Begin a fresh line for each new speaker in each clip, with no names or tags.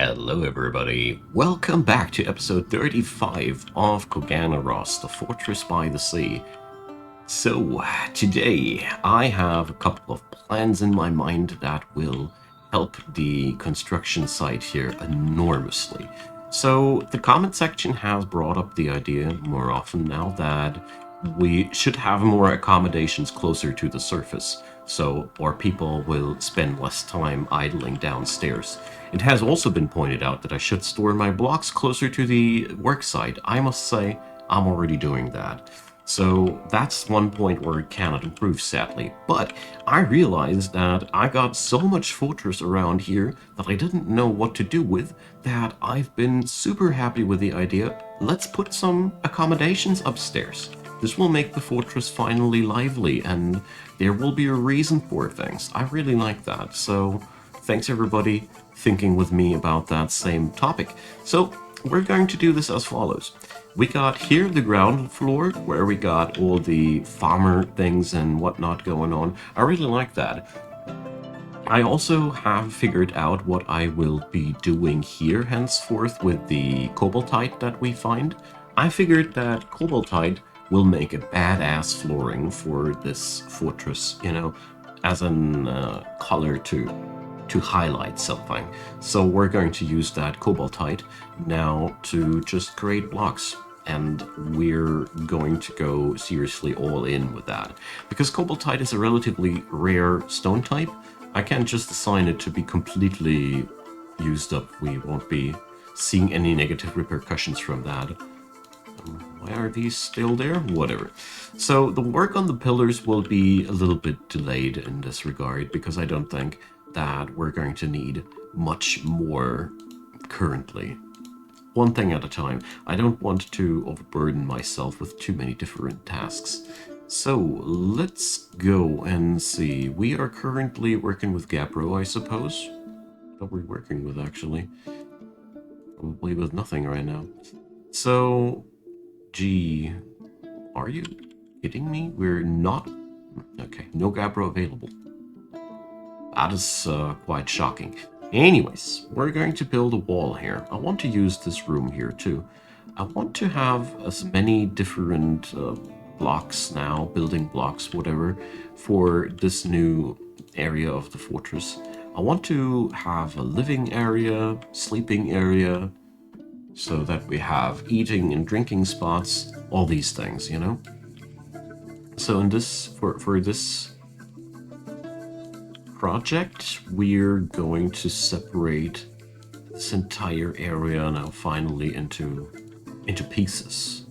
Hello everybody, welcome back to episode 35 of Koganaros, the Fortress by the Sea. So, today I have a couple of plans in my mind that will help the construction site here enormously. So, the comment section has brought up the idea more often now that we should have more accommodations closer to the surface, so our people will spend less time idling downstairs. It has also been pointed out that I should store my blocks closer to the worksite. I must say, I'm already doing that. So that's one point where it cannot improve, sadly. But I realized that I got so much fortress around here that I didn't know what to do with, that I've been super happy with the idea. Let's put some accommodations upstairs. This will make the fortress finally lively, and there will be a reason for things. I really like that. So thanks everybody thinking with me about that same topic. So we're going to do this as follows. We got here the ground floor where we got all the farmer things and whatnot going on. I really like that. I also have figured out what I will be doing here henceforth with the cobaltite that we find. I figured that cobaltite will make a badass flooring for this fortress, as an color to highlight something. So we're going to use that cobaltite now to just create blocks. And we're going to go seriously all in with that. Because cobaltite is a relatively rare stone type, I can't just assign it to be completely used up. We won't be seeing any negative repercussions from that. Why are these still there? Whatever. So the work on the pillars will be a little bit delayed in this regard, because I don't think that we're going to need much more currently. One thing at a time. I don't want to overburden myself with too many different tasks. So let's go and see. We are currently working with Gapro, I suppose. What are we working with, actually? Probably with nothing right now. So, gee, are you kidding me? We're not... Okay, no Gapro available. That is quite shocking. Anyways, we're going to build a wall here. I want to use this room here too. I want to have as many different blocks now, building blocks, whatever, for this new area of the fortress. I want to have a living area, sleeping area, so that we have eating and drinking spots, all these things, So in this, for this project, we're going to separate this entire area now finally into pieces.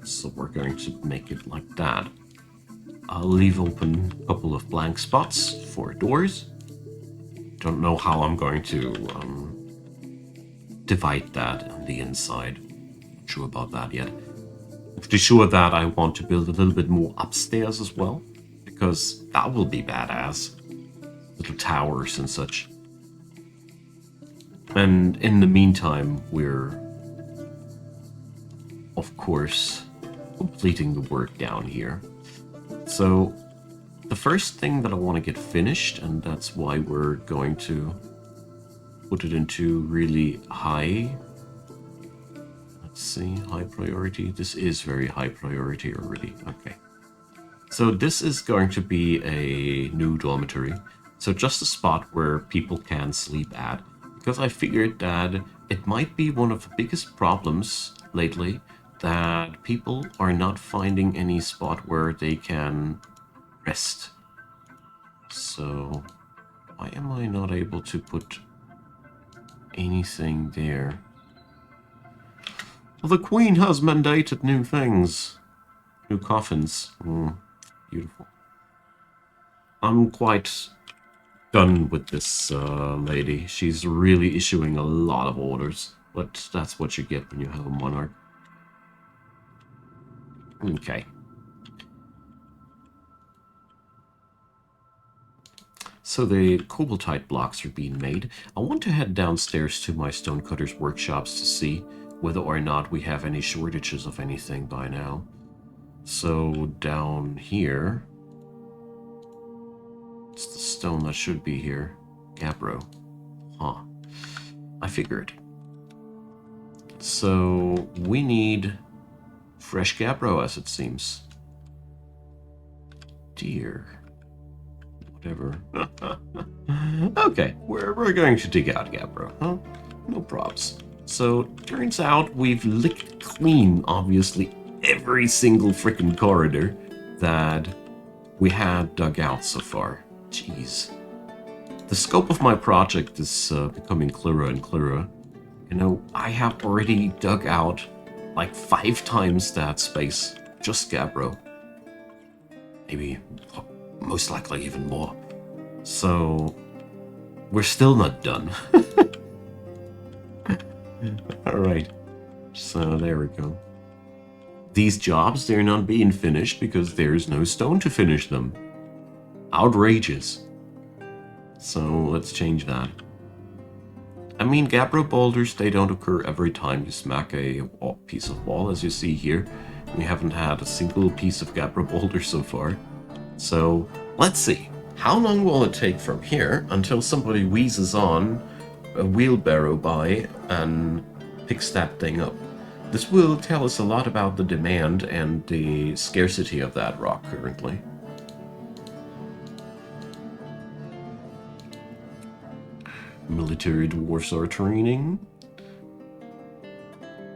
So we're going to make it like that. I'll leave open a couple of blank spots for doors. Don't know how I'm going to divide that on the inside. Not sure about that yet. I'm pretty sure that I want to build a little bit more upstairs as well, because that will be badass. Little towers and such. And in the meantime, we're, of course, completing the work down here. So the first thing that I want to get finished, and that's why we're going to put it into really high, let's see, high priority. This is very high priority already. Okay. So this is going to be a new dormitory. So just a spot where people can sleep at, because I figured that it might be one of the biggest problems lately that people are not finding any spot where they can rest. So why am I not able to put anything there? Well, the Queen has mandated new things. New coffins. Beautiful. I'm quite done with this lady. She's really issuing a lot of orders, but that's what you get when you have a monarch. Okay. So the cobaltite blocks are being made. I want to head downstairs to my stonecutter's workshops to see whether or not we have any shortages of anything by now. So down here, it's the stone that should be here. Gabbro. Huh. I figured. So we need fresh gabbro, as it seems. Dear. Whatever. Okay, we're going to dig out gabbro, huh? No props. So, turns out we've licked clean, obviously, every single frickin' corridor that we had dug out so far. Jeez. The scope of my project is becoming clearer and clearer. You know, I have already dug out like 5 times that space, just gabbro. Maybe, most likely even more. So, we're still not done. Alright, so there we go. These jobs, they're not being finished because there's no stone to finish them. Outrageous. So let's change that. I mean, gabbro boulders, they don't occur every time you smack a piece of wall, as you see here. We haven't had a single piece of gabbro boulder so far. So let's see. How long will it take from here until somebody wheezes on a wheelbarrow by and picks that thing up? This will tell us a lot about the demand and the scarcity of that rock currently. Military dwarfs are training.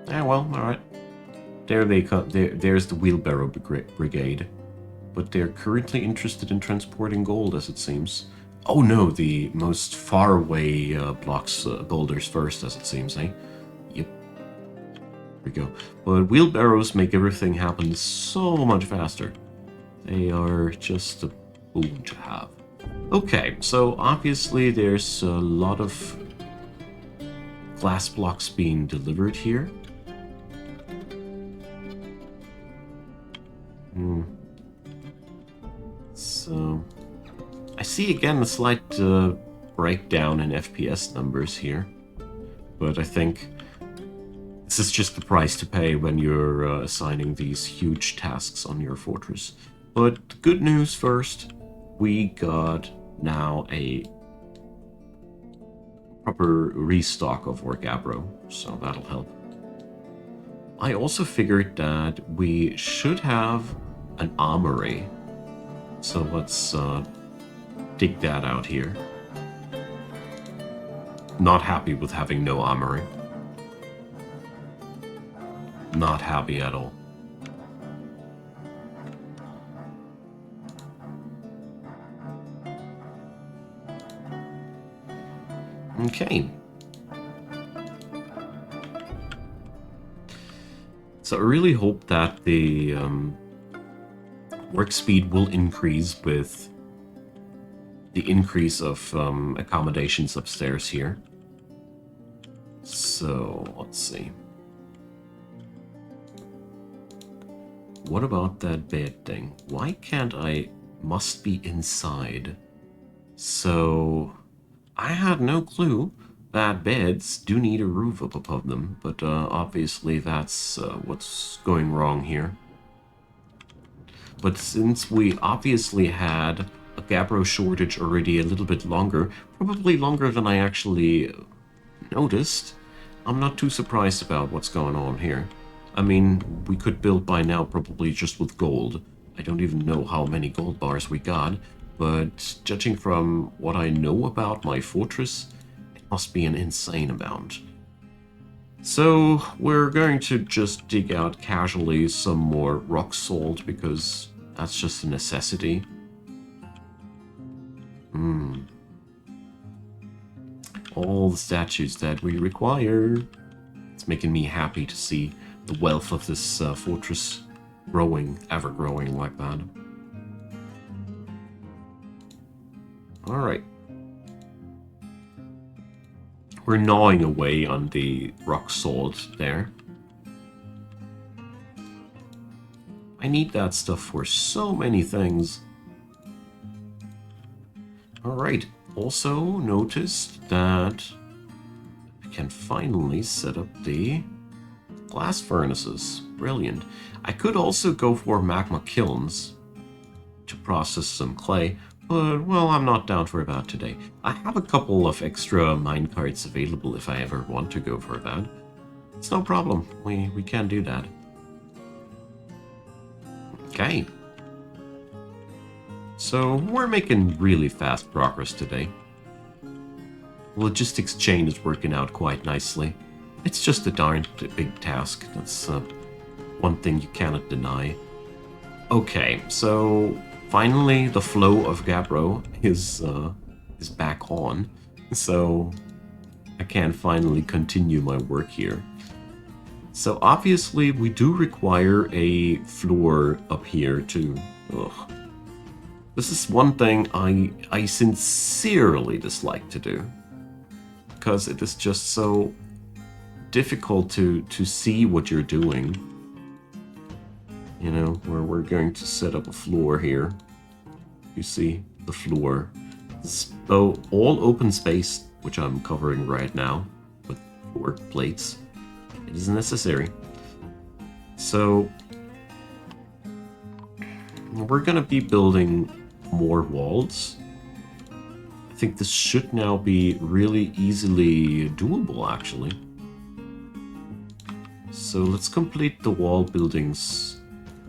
Ah, well, alright. There they come. There's the wheelbarrow brigade. But they're currently interested in transporting gold, as it seems. Oh no, the most faraway blocks, boulders first, as it seems, eh? Yep. There we go. But wheelbarrows make everything happen so much faster. They are just a boon to have. Okay, so obviously there's a lot of glass blocks being delivered here. So, I see again a slight breakdown in FPS numbers here, but I think this is just the price to pay when you're assigning these huge tasks on your fortress. But good news first, we got now a proper restock of our gabbro, so that'll help. I also figured that we should have an armory. So let's dig that out here. Not happy with having no armory. Not happy at all. Okay. So I really hope that the work speed will increase with the increase of accommodations upstairs here. So, let's see. What about that bed thing? Why can't I... Must be inside. So, I had no clue that beds do need a roof up above them, but obviously that's what's going wrong here. But since we obviously had a gabbro shortage already a little bit longer, probably longer than I actually noticed, I'm not too surprised about what's going on here. I mean, we could build by now probably just with gold. I don't even know how many gold bars we got, but judging from what I know about my fortress, it must be an insane amount. So we're going to just dig out casually some more rock salt because that's just a necessity. All the statues that we require. It's making me happy to see the wealth of this fortress growing, ever growing like that. Alright. We're gnawing away on the rock salt there. I need that stuff for so many things. Alright, also noticed that we can finally set up the glass furnaces. Brilliant. I could also go for magma kilns to process some clay, But, well, I'm not down for that today. I have a couple of extra minecarts available if I ever want to go for that. It's no problem. We can do that. Okay. So, we're making really fast progress today. Logistics chain is working out quite nicely. It's just a darn big task. That's one thing you cannot deny. Okay, so finally the flow of Gabbro is back on, so I can finally continue my work here. So obviously we do require a floor up here too. Ugh. This is one thing I sincerely dislike to do, because it is just so difficult to see what you're doing. You know, where we're going to set up a floor here. You see the floor. So all open space, which I'm covering right now with 4 plates, it is necessary. So we're gonna be building more walls. I think this should now be really easily doable, actually. So let's complete the wall buildings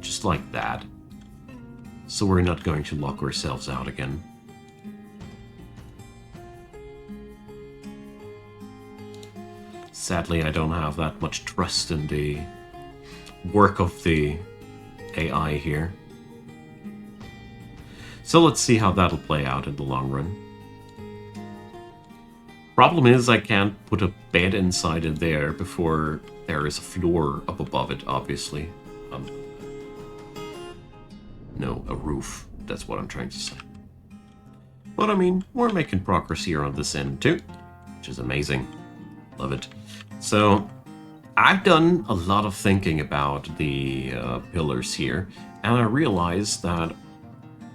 just like that, so we're not going to lock ourselves out again. Sadly, I don't have that much trust in the work of the AI here. So let's see how that'll play out in the long run. Problem is, I can't put a bed inside of there before there is a floor up above it, obviously. No, a roof. That's what I'm trying to say. But I mean, we're making progress here on this end too, which is amazing. Love it. So, I've done a lot of thinking about the pillars here, and I realized that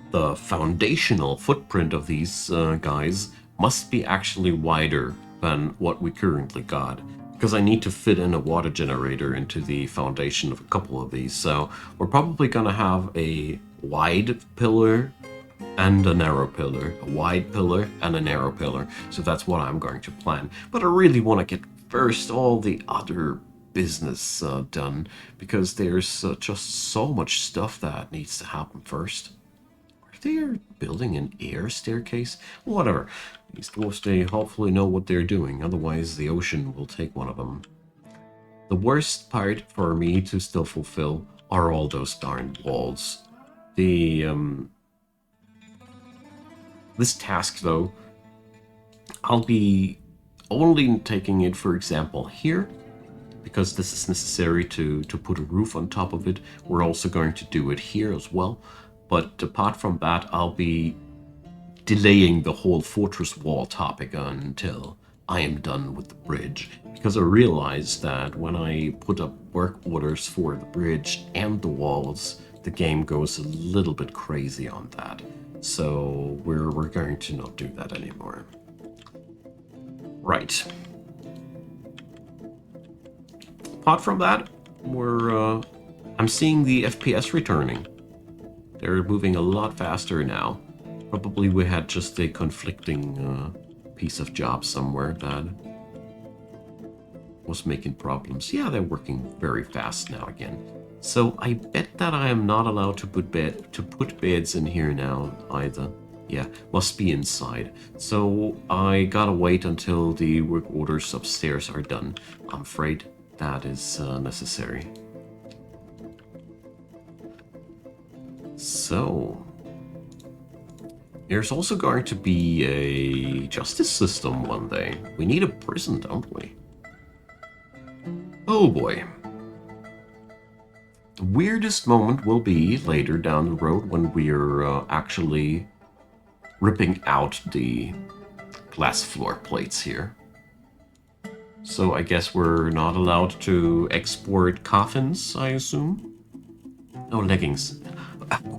the foundational footprint of these guys must be actually wider than what we currently got, because I need to fit in a water generator into the foundation of a couple of these. So we're probably going to have a wide pillar and a narrow pillar, a wide pillar and a narrow pillar. So that's what I'm going to plan. But I really want to get first all the other business done, because there's just so much stuff that needs to happen first. They're building an air staircase? Whatever. These dwarfs, they hopefully know what they're doing, otherwise the ocean will take one of them. The worst part for me to still fulfill are all those darn walls. This task, though, I'll be only taking it, for example, here, because this is necessary to put a roof on top of it. We're also going to do it here as well. But apart from that, I'll be delaying the whole fortress wall topic until I am done with the bridge. Because I realized that when I put up work orders for the bridge and the walls, the game goes a little bit crazy on that. So we're going to not do that anymore. Right. Apart from that, I'm seeing the FPS returning. They're moving a lot faster now. Probably we had just a conflicting piece of job somewhere that was making problems. Yeah, they're working very fast now again. So I bet that I am not allowed to put beds in here now either. Yeah, must be inside. So I gotta wait until the work orders upstairs are done. I'm afraid that is necessary. So, there's also going to be a justice system one day. We need a prison, don't we? Oh boy. The weirdest moment will be later down the road when we're actually ripping out the glass floor plates here. So I guess we're not allowed to export coffins, I assume? No, leggings.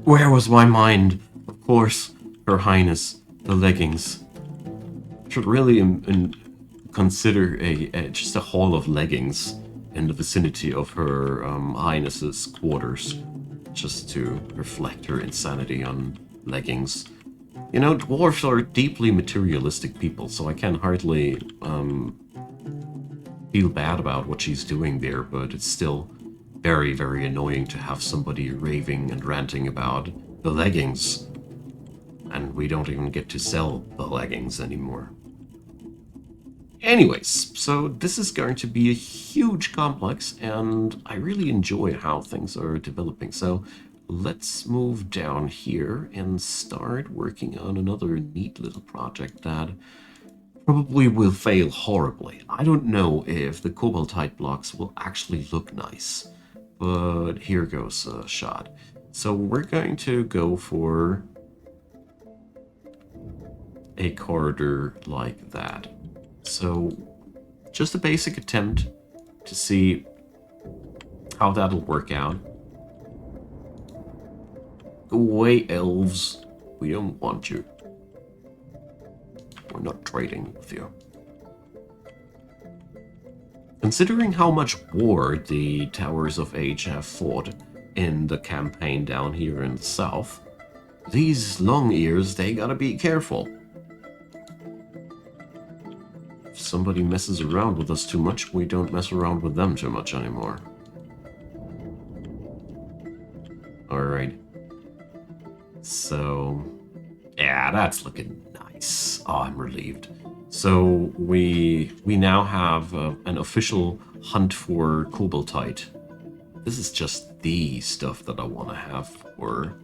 Where was my mind? Of course, Her Highness, the leggings. Should really consider just a hall of leggings in the vicinity of Her Highness's quarters, just to reflect her insanity on leggings. You know, dwarves are deeply materialistic people, so I can hardly feel bad about what she's doing there, but it's still very, very annoying to have somebody raving and ranting about the leggings. And we don't even get to sell the leggings anymore. Anyways, so this is going to be a huge complex, and I really enjoy how things are developing. So let's move down here and start working on another neat little project that probably will fail horribly. I don't know if the cobaltite blocks will actually look nice, but here goes a shot. So we're going to go for a corridor like that. So just a basic attempt to see how that'll work out. Go away, elves. We don't want you. We're not trading with you. Considering how much war the Towers of Age have fought in the campaign down here in the south, these long ears, they gotta be careful. If somebody messes around with us too much, we don't mess around with them too much anymore. Alright. So, yeah, that's looking nice. Oh, I'm relieved. So we now have an official hunt for cobaltite. This is just the stuff that I want to have for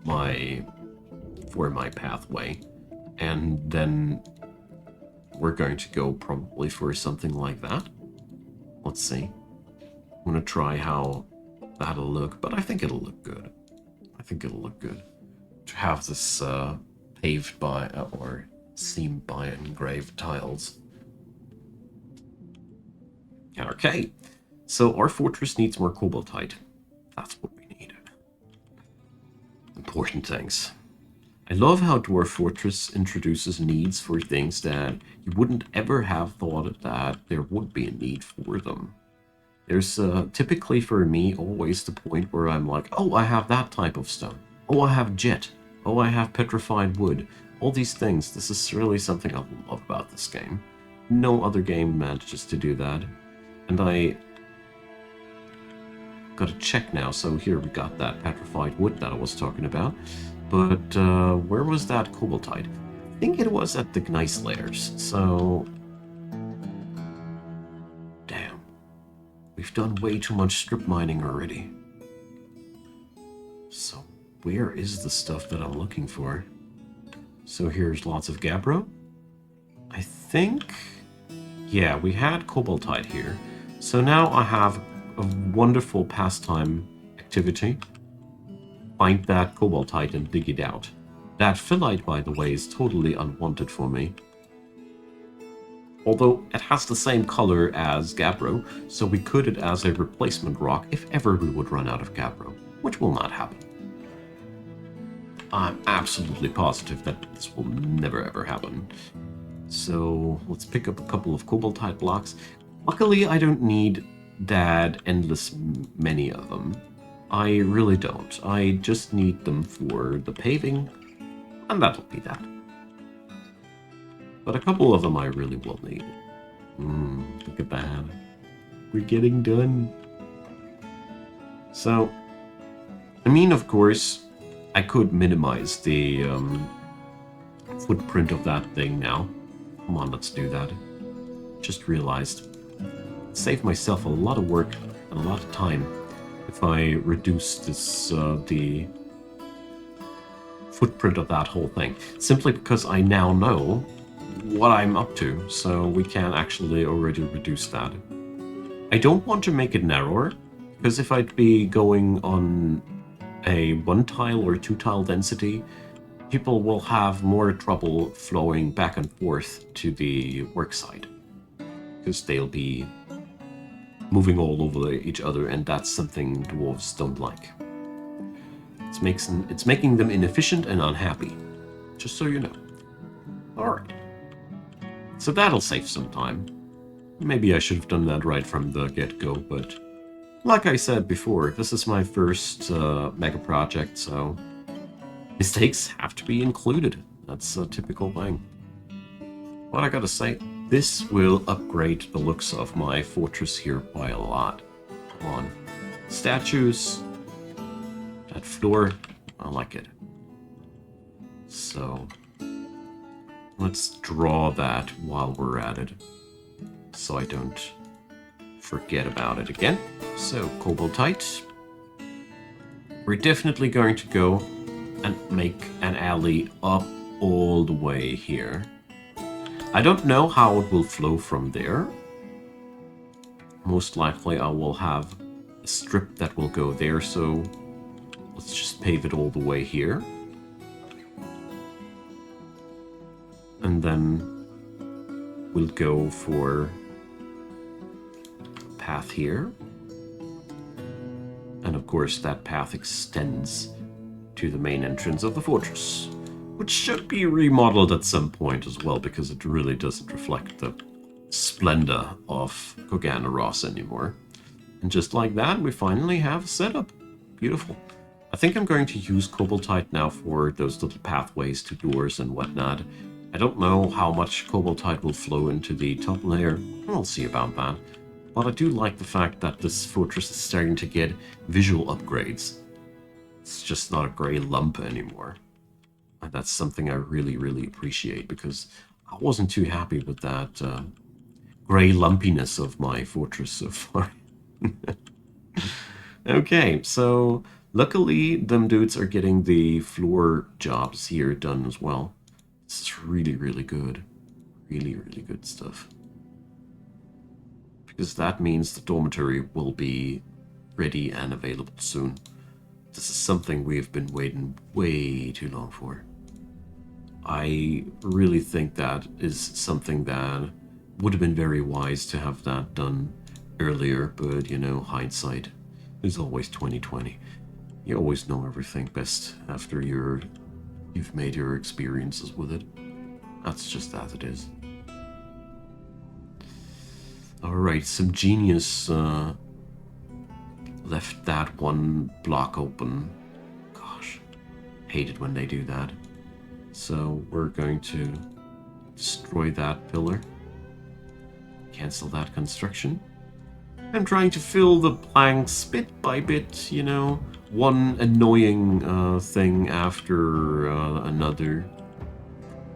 my pathway, and then we're going to go probably for something like that. Let's see. I'm gonna try how that'll look, but I think it'll look good. I think it'll look good to have this paved by or seamed by engraved tiles. Okay, so our fortress needs more cobaltite. That's what we need. Important things. I love how Dwarf Fortress introduces needs for things that you wouldn't ever have thought that there would be a need for them. There's typically for me always the point where I'm like, oh, I have that type of stone. Oh, I have jet. Oh, I have petrified wood. All these things. This is really something I love about this game. No other game manages to do that. And I got to check now. So here we got that petrified wood that I was talking about. But where was that cobaltite? I think it was at the gneiss layers. So damn. We've done way too much strip mining already. So where is the stuff that I'm looking for? So here's lots of gabbro. I think, yeah, we had cobaltite here. So now I have a wonderful pastime activity. Find that cobaltite and dig it out. That phyllite, by the way, is totally unwanted for me. Although it has the same color as gabbro, so we could it as a replacement rock if ever we would run out of gabbro, which will not happen. I'm absolutely positive that this will never ever happen. So let's pick up a couple of cobaltite blocks. Luckily, I don't need that endless many of them. I really don't. I just need them for the paving, and that'll be that. But a couple of them I really will need. Look at that. We're getting done. So, I mean, of course, I could minimize the footprint of that thing now. Come on, let's do that. Just realized. Save myself a lot of work and a lot of time if I reduce this, the footprint of that whole thing. Simply because I now know what I'm up to, so we can actually already reduce that. I don't want to make it narrower, because if I'd be going on a 1-tile or 2-tile density, people will have more trouble flowing back and forth to the worksite, because they'll be moving all over each other, and that's something dwarves don't like. It's making them inefficient and unhappy, just so you know. Alright. So that'll save some time. Maybe I should have done that right from the get-go, but like I said before, this is my first mega project, so mistakes have to be included. That's a typical thing. What I gotta say, this will upgrade the looks of my fortress here by a lot. Come on. Statues. That floor, I like it. So, let's draw that while we're at it, so I don't forget about it again. So, Cobaltite. We're definitely going to go and make an alley up all the way here. I don't know how it will flow from there. Most likely I will have a strip that will go there, so let's just pave it all the way here. And then we'll go for a path here. And of course that path extends to the main entrance of the fortress, which should be remodeled at some point as well, because it really doesn't reflect the splendor of Koganaros anymore. And just like that, we finally have a setup. Beautiful. I think I'm going to use Cobaltite now for those little pathways to doors and whatnot. I don't know how much Cobaltite will flow into the top layer. We'll see about that. But I do like the fact that this fortress is starting to get visual upgrades. It's just not a grey lump anymore. And that's something I really, really appreciate, because I wasn't too happy with that grey lumpiness of my fortress so far. Okay, so luckily them dudes are getting the floor jobs here done as well. This is really, really good. Really, really good stuff. Because that means the dormitory will be ready and available soon. This is something we have been waiting way too long for. I really think that is something that would have been very wise to have that done earlier, but you know, hindsight is always 20/20. You always know everything best after you've made your experiences with it. That's just as it is. Alright, some genius left that one block open. Gosh, hate it when they do that. So we're going to destroy that pillar. Cancel that construction. I'm trying to fill the planks bit by bit, you know, one annoying thing after another.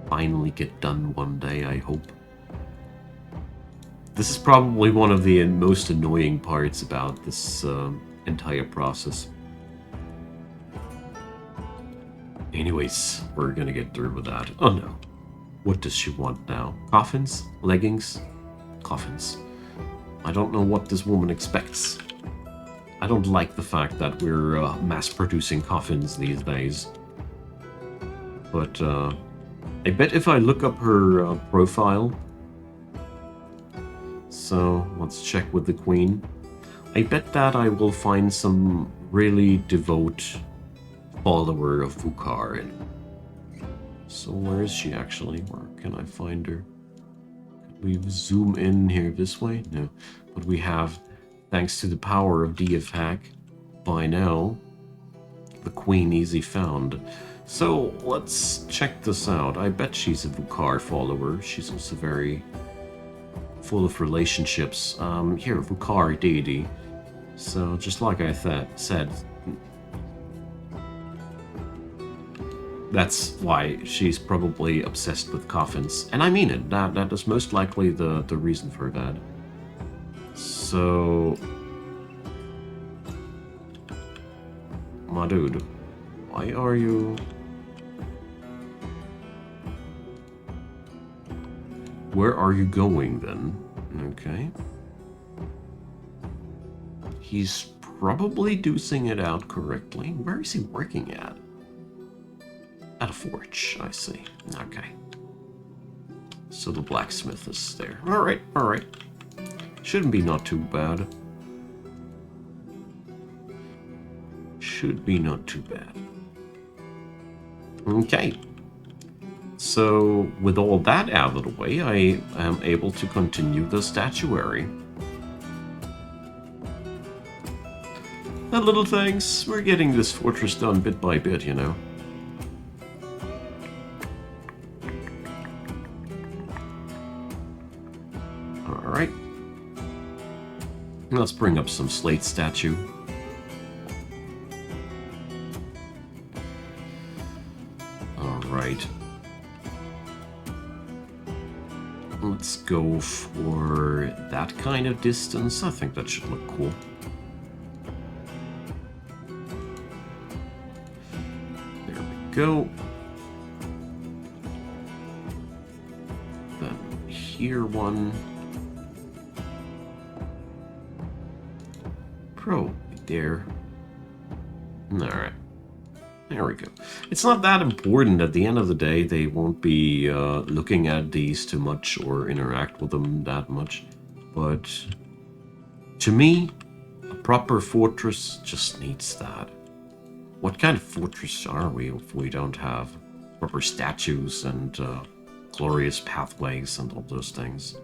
Finally get done one day, I hope. This is probably one of the most annoying parts about this entire process. Anyways, we're gonna get through with that. Oh no. What does she want now? Coffins? Leggings? Coffins. I don't know what this woman expects. I don't like the fact that we're mass-producing coffins these days. But I bet if I look up her profile... So, let's check with the queen. I bet that I will find some really devout follower of Vukar. So where is she actually? Where can I find her? Can we zoom in here this way? No. But we have, thanks to the power of DFHack, by now, the queen easy found. So let's check this out. I bet she's a Vukar follower. She's also very full of relationships. Here, Vukar deity. So just like I said, that's why she's probably obsessed with coffins. And I mean it. That is most likely the reason for that. So, my dude, why are you... Where are you going then? Okay. He's probably deucing it out correctly. Where is he working at? At a forge, I see. Okay. So the blacksmith is there. Alright, alright. Shouldn't be not too bad. Should be not too bad. Okay. So, with all that out of the way, I am able to continue the statuary. And little things, we're getting this fortress done bit by bit, you know. Alright. Let's bring up some slate statue. Alright. Let's go for that kind of distance. I think that should look cool. There we go. Then here one. Pro, there. Alright. There we go. It's not that important. At the end of the day, they won't be looking at these too much or interact with them that much. But to me, a proper fortress just needs that. What kind of fortress are we if we don't have proper statues and glorious pathways and all those things?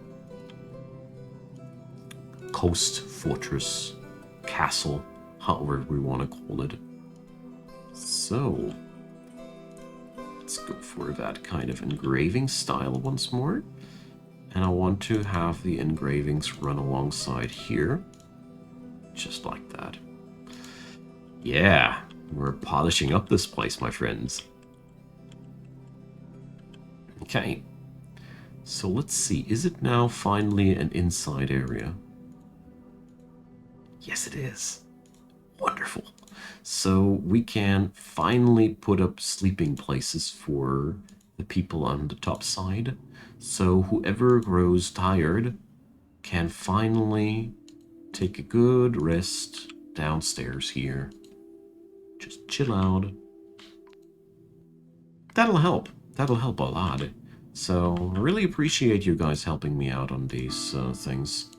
Coast, fortress, castle, however we want to call it. So, let's go for that kind of engraving style once more. And I want to have the engravings run alongside here. Just like that. Yeah, we're polishing up this place, my friends. Okay. So let's see, is it now finally an inside area? Yes, it is. Wonderful. So we can finally put up sleeping places for the people on the top side. So whoever grows tired can finally take a good rest downstairs here. Just chill out. That'll help. That'll help a lot. So I really appreciate you guys helping me out on these things.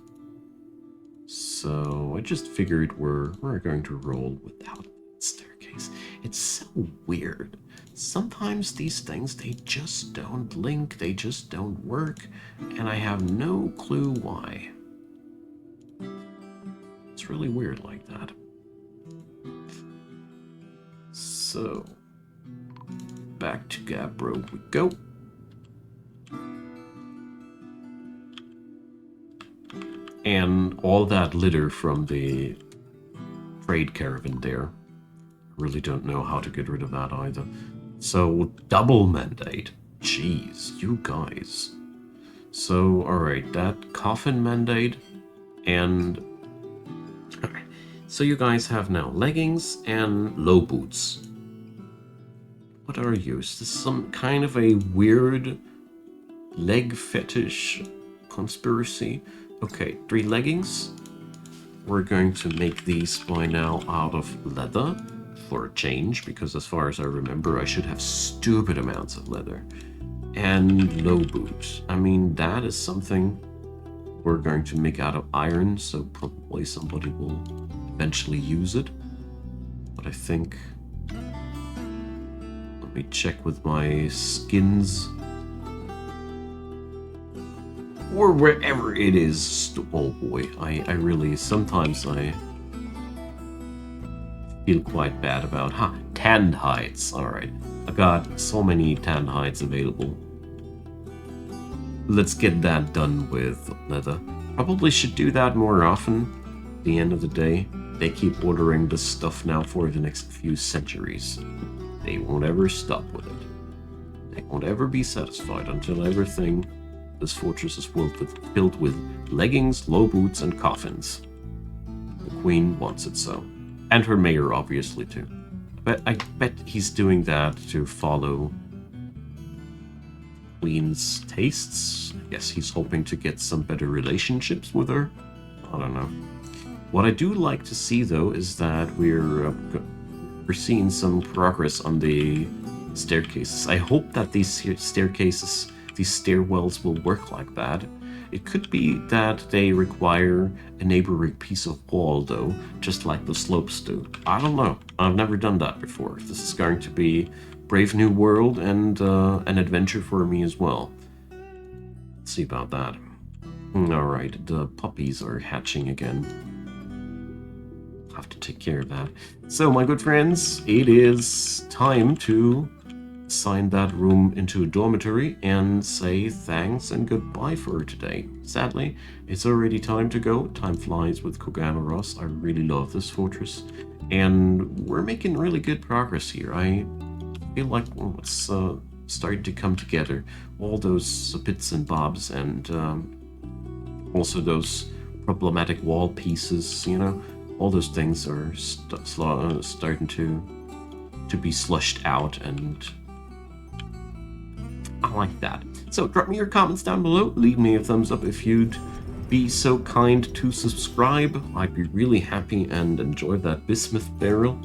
So I just figured we're going to roll without staircase. It's so weird. Sometimes these things, they just don't link, they just don't work, and I have no clue why. It's really weird like that. So, back to Gabbro we go. And all that litter from the trade caravan there. Really don't know how to get rid of that either. So, double mandate. Jeez, you guys. So, alright, that coffin mandate and... So you guys have now leggings and low boots. What are you? Is this some kind of a weird leg fetish conspiracy? Okay, 3 leggings. We're going to make these by now out of leather for a change, because as far as I remember, I should have stupid amounts of leather. And low boots. I mean, that is something we're going to make out of iron, so probably somebody will eventually use it. But I think... Let me check with my skins. Or wherever it is. Oh boy, I really, sometimes I feel quite bad about, tanned hides. Alright, I got so many tanned hides available. Let's get that done with leather. Probably should do that more often. At the end of the day, they keep ordering this stuff now for the next few centuries. They won't ever stop with it. They won't ever be satisfied until everything this fortress is filled with leggings, low boots, and coffins. The queen wants it so. And her mayor, obviously, too. But I bet he's doing that to follow queen's tastes. I guess he's hoping to get some better relationships with her. I don't know. What I do like to see, though, is that we're seeing some progress on the staircases. I hope that these staircases, these stairwells will work like that. It could be that they require a neighboring piece of wall, though, just like the slopes do. I don't know. I've never done that before. This is going to be Brave New World and an adventure for me as well. Let's see about that. Alright, the puppies are hatching again. Have to take care of that. So, my good friends, it is time to sign that room into a dormitory and say thanks and goodbye for today. Sadly, it's already time to go. Time flies with Koganaros. I really love this fortress, and we're making really good progress here. I feel like it's starting to come together. All those bits and bobs, and also those problematic wall pieces, all those things are starting to be slushed out, and I like that. So drop me your comments down below. Leave me a thumbs up if you'd be so kind to subscribe. I'd be really happy and enjoy that bismuth barrel.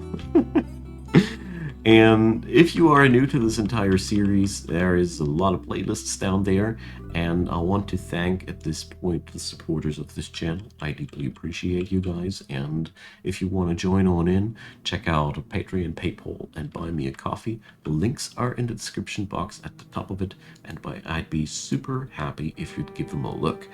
And if you are new to this entire series, there is a lot of playlists down there, and I want to thank at this point the supporters of this channel. I deeply appreciate you guys, and if you want to join on in, check out Patreon, PayPal, and Buy Me a Coffee. The links are in the description box at the top of it, and I'd be super happy if you'd give them a look.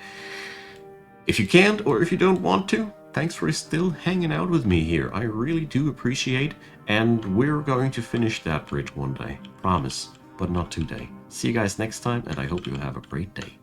If you can't, or if you don't want to, thanks for still hanging out with me here. I really do appreciate, and we're going to finish that bridge one day. Promise, but not today. See you guys next time, and I hope you have a great day.